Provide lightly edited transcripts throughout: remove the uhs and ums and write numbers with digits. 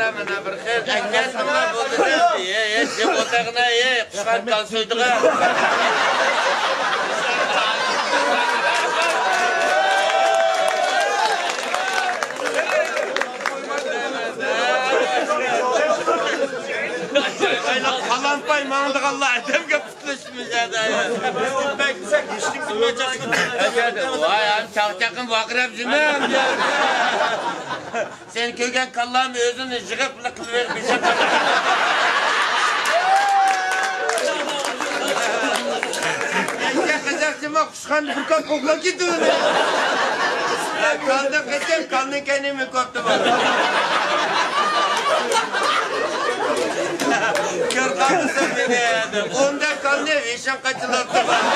Mana bir xil akasilar bo'ldi. Jim o'tag'ina, qushlar talsoydiga. Kalanpay mandık Allah edemge pütleşmiş adaya. Ben sen geçtik bilmeyeceksin. Vay abi çakçakın vakrep cümlem. Sen köken kallamı özünü jıgıplı kılıver bir şey kalır. Gençler kızacağım kuşkan fırkan kokla gidiyor. Kaldı kızım kaldı kendimi koptu bana. Kör kalmışsın beni yedim. Ondan kal ne? Eşen kaçılattı bana.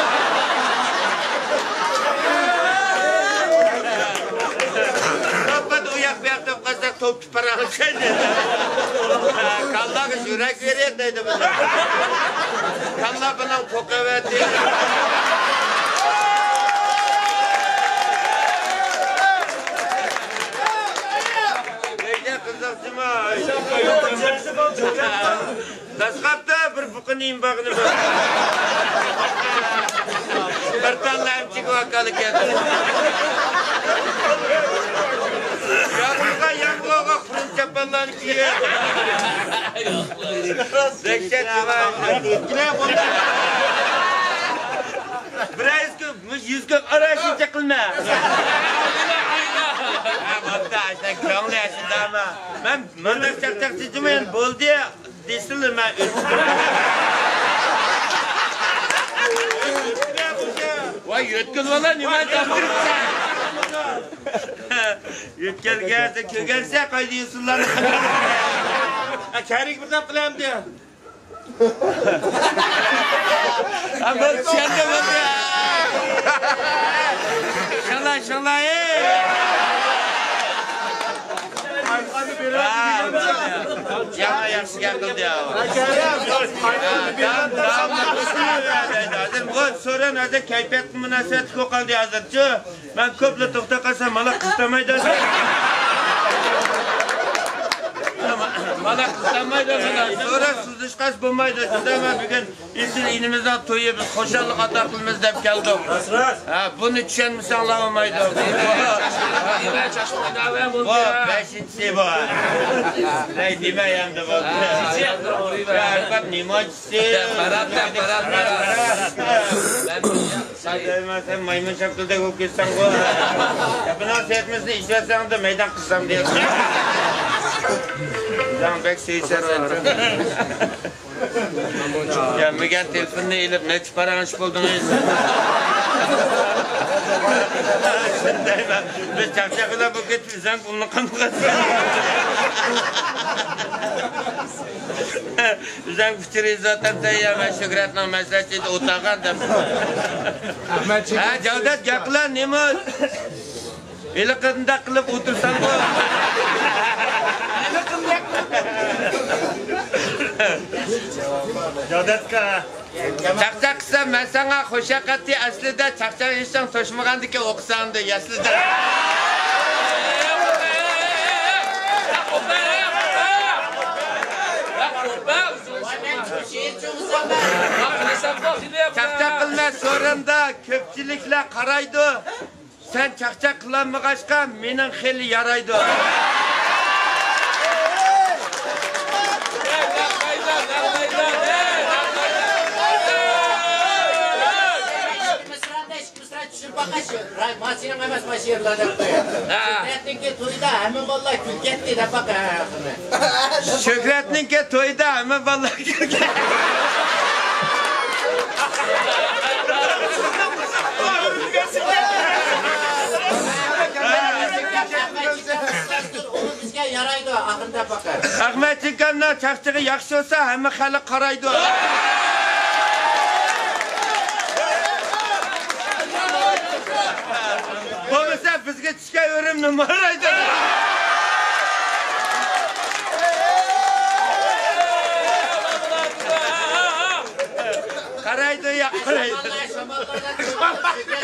Kapat uyak bir yaptım kaçak top paralı şeydi. Kalla kız yürek veriyor dedi bana. Kalla bana koku verdi. Dasqapta bir buqinning bag'ini bor. Bir tanlamchi vokali keldi. Yangoga qurun chapanlarni kiyib. Dehshat bo'ldi. Biroz ko'p, 100 ko'p arashincha qilma. Hatta işte köngli yaşında ben mındak çakçakçıcımın bol diye desilir ben Vay yötkül valla nümen taptırıpsa. Yötkel gelse kögelse kaydıyorsunlar. Kerik birden kılayım diye. Ama sen de bak ya. İnşallah Yana yaxshi gap qildi ya. Bu so'ran hozir kayfiyat munosabati ko'qoldi hozirchi. Men ko'pla to'xta qilsam mana qistamaydi. Mana qistamaydi mana. So'ra suzishqas bo'lmaydi. Shunda men bugun esil inimizdan to'yib qo'shaloq ato qilamiz deb keldim. Ha, buni tushunmasanglar olmaydi. Bu 5-si bu. Lay demayamdi bu. Albat nimochisi. Parat. Sen maymun şapkılda kokuysan bu. Yapınan seyretmesini işletsen de meydan kızsam diye. Can pek seyirser var. Ya Mügen telefonunu eğilip ne çıparanış buldunuz? Biz çapçakıda bu gitmişsen bunu kanıkasın. Bizden küçürüyüz zaten teyyemen Şükret'le mesleği otağın da. Ha Cavdet yakılan ne mi? Eli kızında kılıp otursan bu. Cavdetka. Çakçak kısa ben sana hoşakati aslında çakçak işten toşmağandı ki okusandı aslında. Çakçak kılma sorunda köpçülükle karaydı. Sen çakçak kılanmağaşka menin xeli yaraydı. Masiyang emas masiyang ladak tu. Şükretninki toyda hemen vallahi kül gitti de bak ayakını. Şükretninki toyda hemen vallahi kül gitti. Onu bizge yaraydı akında bakar. Ahmet Çinkan'la çakçığı yakşı olsa hemen xali qaraydı. Bo'lmasa bizga tushgan o'rim nimalaydi? Qaraydi Yakaraydı. Şamallar şamallardan